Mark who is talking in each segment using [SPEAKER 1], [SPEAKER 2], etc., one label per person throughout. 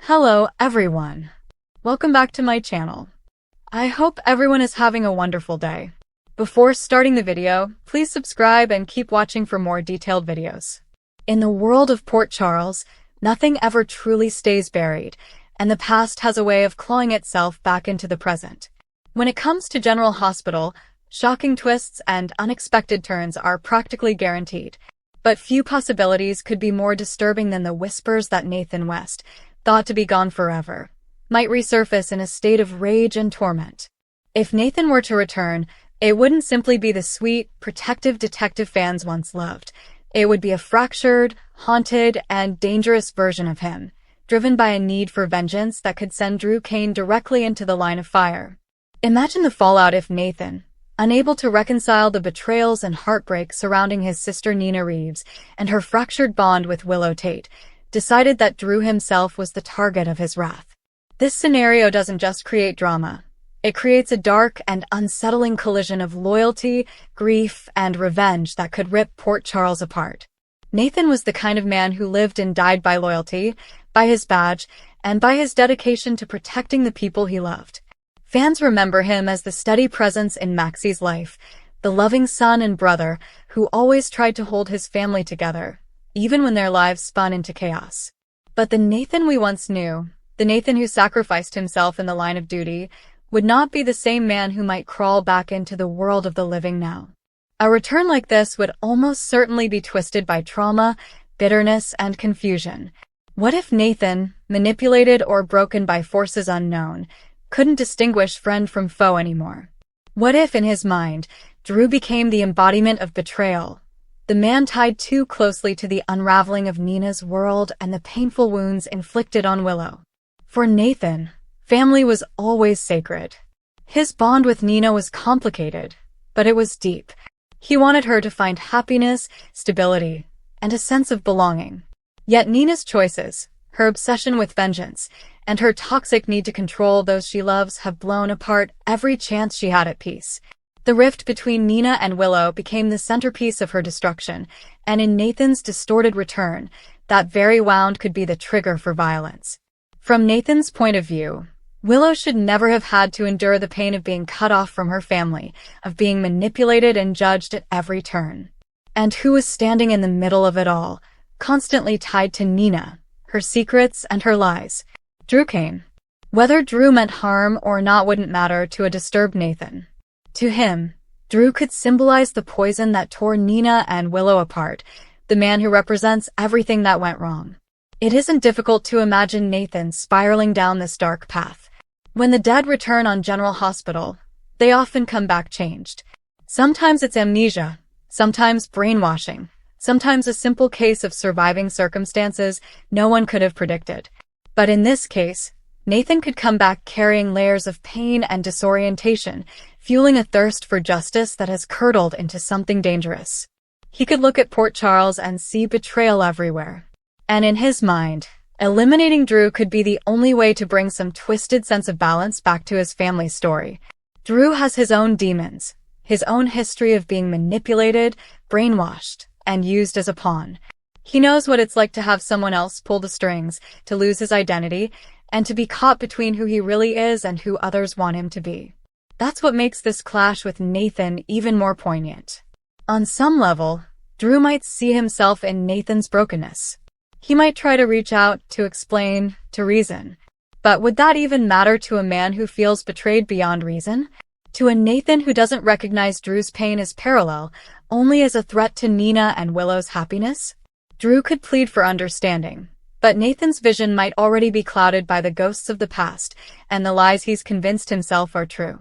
[SPEAKER 1] Hello everyone. Welcome back to my channel. I hope everyone is having a wonderful day. Before starting the video, please subscribe and keep watching for more detailed videos. In the world of Port Charles, nothing ever truly stays buried, and the past has a way of clawing itself back into the present. When it comes to General Hospital, shocking twists and unexpected turns are practically guaranteed. But few possibilities could be more disturbing than the whispers that Nathan West, thought to be gone forever, might resurface in a state of rage and torment. If Nathan were to return, it wouldn't simply be the sweet, protective detective fans once loved. It would be a fractured, haunted, and dangerous version of him, driven by a need for vengeance that could send Drew Kane directly into the line of fire. Imagine the fallout if Nathan, unable to reconcile the betrayals and heartbreak surrounding his sister Nina Reeves and her fractured bond with Willow Tate, decided that Drew himself was the target of his wrath. This scenario doesn't just create drama. It creates a dark and unsettling collision of loyalty, grief, and revenge that could rip Port Charles apart. Nathan was the kind of man who lived and died by loyalty, by his badge, and by his dedication to protecting the people he loved. Fans remember him as the steady presence in Maxie's life, the loving son and brother who always tried to hold his family together, even when their lives spun into chaos. But the Nathan we once knew, the Nathan who sacrificed himself in the line of duty, would not be the same man who might crawl back into the world of the living now. A return like this would almost certainly be twisted by trauma, bitterness, and confusion. What if Nathan, manipulated or broken by forces unknown, couldn't distinguish friend from foe anymore? What if, in his mind, Drew became the embodiment of betrayal, the man tied too closely to the unraveling of Nina's world and the painful wounds inflicted on Willow? For Nathan, family was always sacred. His bond with Nina was complicated, but it was deep. He wanted her to find happiness, stability, and a sense of belonging. Yet Nina's choices, her obsession with vengeance, and her toxic need to control those she loves have blown apart every chance she had at peace. The rift between Nina and Willow became the centerpiece of her destruction, and in Nathan's distorted return, that very wound could be the trigger for violence. From Nathan's point of view, Willow should never have had to endure the pain of being cut off from her family, of being manipulated and judged at every turn. And who was standing in the middle of it all, constantly tied to Nina, her secrets and her lies? Drew Kane. Whether Drew meant harm or not wouldn't matter to a disturbed Nathan. To him, Drew could symbolize the poison that tore Nina and Willow apart, the man who represents everything that went wrong. It isn't difficult to imagine Nathan spiraling down this dark path. When the dead return on General Hospital, they often come back changed. Sometimes it's amnesia, sometimes brainwashing, sometimes a simple case of surviving circumstances no one could have predicted. But in this case, Nathan could come back carrying layers of pain and disorientation, fueling a thirst for justice that has curdled into something dangerous. He could look at Port Charles and see betrayal everywhere. And in his mind, eliminating Drew could be the only way to bring some twisted sense of balance back to his family's story. Drew has his own demons, his own history of being manipulated, brainwashed, and used as a pawn. He knows what it's like to have someone else pull the strings, to lose his identity, and to be caught between who he really is and who others want him to be. That's what makes this clash with Nathan even more poignant. On some level, Drew might see himself in Nathan's brokenness. He might try to reach out, to explain, to reason. But would that even matter to a man who feels betrayed beyond reason? To a Nathan who doesn't recognize Drew's pain as parallel, only as a threat to Nina and Willow's happiness? Drew could plead for understanding, but Nathan's vision might already be clouded by the ghosts of the past and the lies he's convinced himself are true.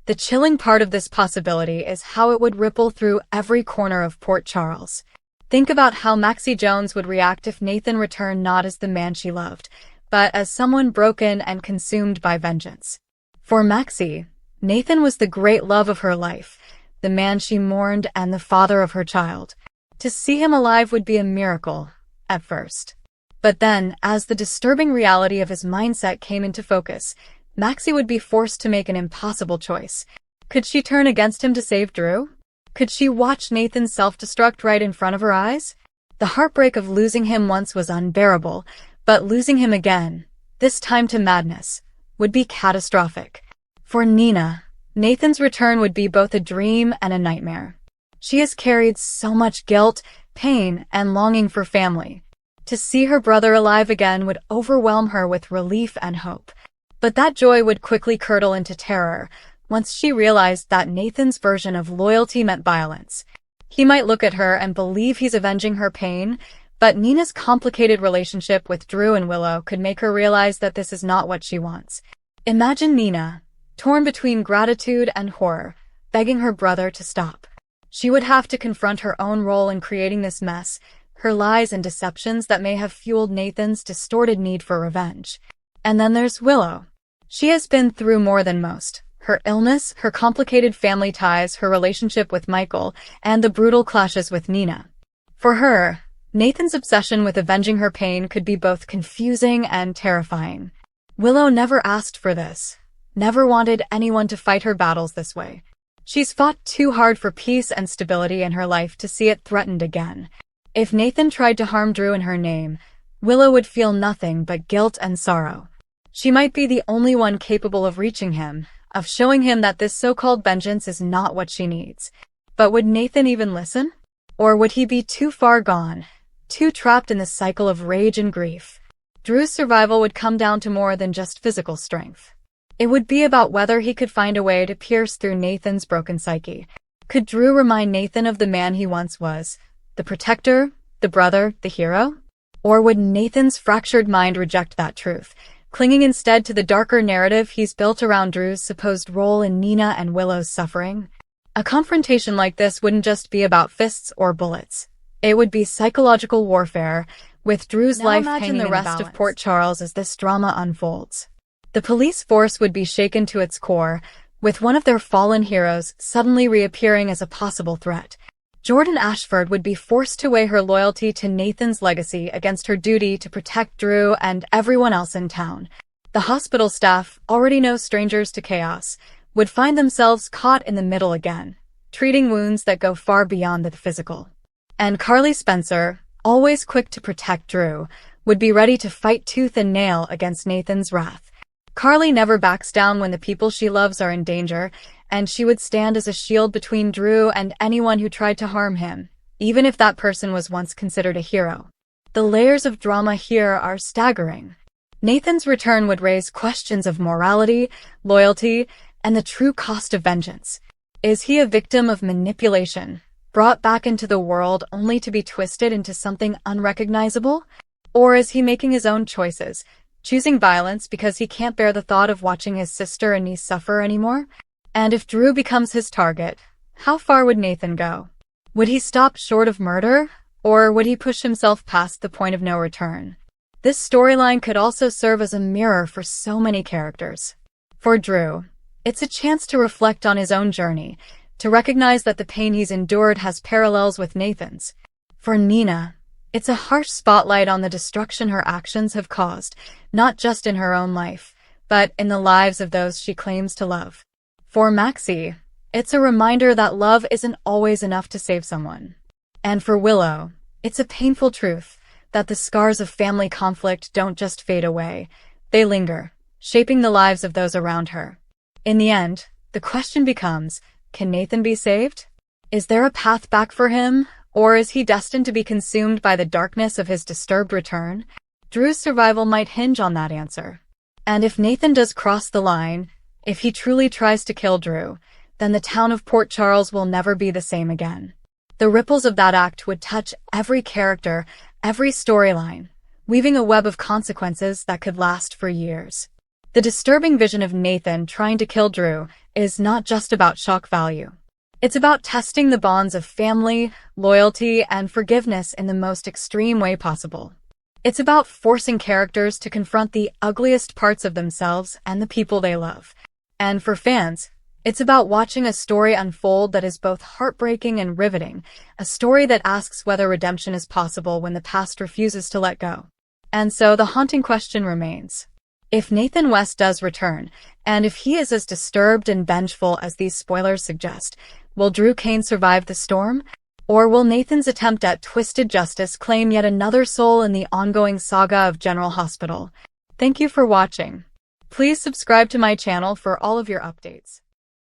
[SPEAKER 1] The chilling part of this possibility is how it would ripple through every corner of Port Charles. Think about how Maxie Jones would react if Nathan returned not as the man she loved, but as someone broken and consumed by vengeance. For Maxie, Nathan was the great love of her life, the man she mourned and the father of her child. To see him alive would be a miracle, at first. But then, as the disturbing reality of his mindset came into focus, Maxie would be forced to make an impossible choice. Could she turn against him to save Drew? Could she watch Nathan self-destruct right in front of her eyes? The heartbreak of losing him once was unbearable, but losing him again, this time to madness, would be catastrophic. For Nina, Nathan's return would be both a dream and a nightmare. She has carried so much guilt, pain, and longing for family. To see her brother alive again would overwhelm her with relief and hope. But that joy would quickly curdle into terror once she realized that Nathan's version of loyalty meant violence. He might look at her and believe he's avenging her pain, but Nina's complicated relationship with Drew and Willow could make her realize that this is not what she wants. Imagine Nina, torn between gratitude and horror, begging her brother to stop. She would have to confront her own role in creating this mess, her lies and deceptions that may have fueled Nathan's distorted need for revenge. And then there's Willow. She has been through more than most. Her illness, her complicated family ties, her relationship with Michael, and the brutal clashes with Nina. For her, Nathan's obsession with avenging her pain could be both confusing and terrifying. Willow never asked for this, never wanted anyone to fight her battles this way. She's fought too hard for peace and stability in her life to see it threatened again. If Nathan tried to harm Drew in her name, Willow would feel nothing but guilt and sorrow. She might be the only one capable of reaching him, of showing him that this so-called vengeance is not what she needs. But would Nathan even listen? Or would he be too far gone, too trapped in the cycle of rage and grief? Drew's survival would come down to more than just physical strength. It would be about whether he could find a way to pierce through Nathan's broken psyche. Could Drew remind Nathan of the man he once was, the protector, the brother, the hero? Or would Nathan's fractured mind reject that truth, clinging instead to the darker narrative he's built around Drew's supposed role in Nina and Willow's suffering? A confrontation like this wouldn't just be about fists or bullets. It would be psychological warfare, with Drew's life hanging in the rest of Port Charles as this drama unfolds. The police force would be shaken to its core, with one of their fallen heroes suddenly reappearing as a possible threat. Jordan Ashford would be forced to weigh her loyalty to Nathan's legacy against her duty to protect Drew and everyone else in town. The hospital staff, already no strangers to chaos, would find themselves caught in the middle again, treating wounds that go far beyond the physical. And Carly Spencer, always quick to protect Drew, would be ready to fight tooth and nail against Nathan's wrath. Carly never backs down when the people she loves are in danger, and she would stand as a shield between Drew and anyone who tried to harm him, even if that person was once considered a hero. The layers of drama here are staggering. Nathan's return would raise questions of morality, loyalty, and the true cost of vengeance. Is he a victim of manipulation, brought back into the world only to be twisted into something unrecognizable? Or is he making his own choices, choosing violence because he can't bear the thought of watching his sister and niece suffer anymore? And if Drew becomes his target, how far would Nathan go? Would he stop short of murder, or would he push himself past the point of no return? This storyline could also serve as a mirror for so many characters. For Drew, it's a chance to reflect on his own journey, to recognize that the pain he's endured has parallels with Nathan's. For Nina, it's a harsh spotlight on the destruction her actions have caused, not just in her own life, but in the lives of those she claims to love. For Maxie, it's a reminder that love isn't always enough to save someone. And for Willow, it's a painful truth that the scars of family conflict don't just fade away, they linger, shaping the lives of those around her. In the end, the question becomes, can Nathan be saved? Is there a path back for him, or is he destined to be consumed by the darkness of his disturbed return? Drew's survival might hinge on that answer. And if Nathan does cross the line, if he truly tries to kill Drew, then the town of Port Charles will never be the same again. The ripples of that act would touch every character, every storyline, weaving a web of consequences that could last for years. The disturbing vision of Nathan trying to kill Drew is not just about shock value. It's about testing the bonds of family, loyalty, and forgiveness in the most extreme way possible. It's about forcing characters to confront the ugliest parts of themselves and the people they love. And for fans, it's about watching a story unfold that is both heartbreaking and riveting, a story that asks whether redemption is possible when the past refuses to let go. And so the haunting question remains. If Nathan West does return, and if he is as disturbed and vengeful as these spoilers suggest, will Drew Kane survive the storm? Or will Nathan's attempt at twisted justice claim yet another soul in the ongoing saga of General Hospital? Thank you for watching. Please subscribe to my channel for all of your updates.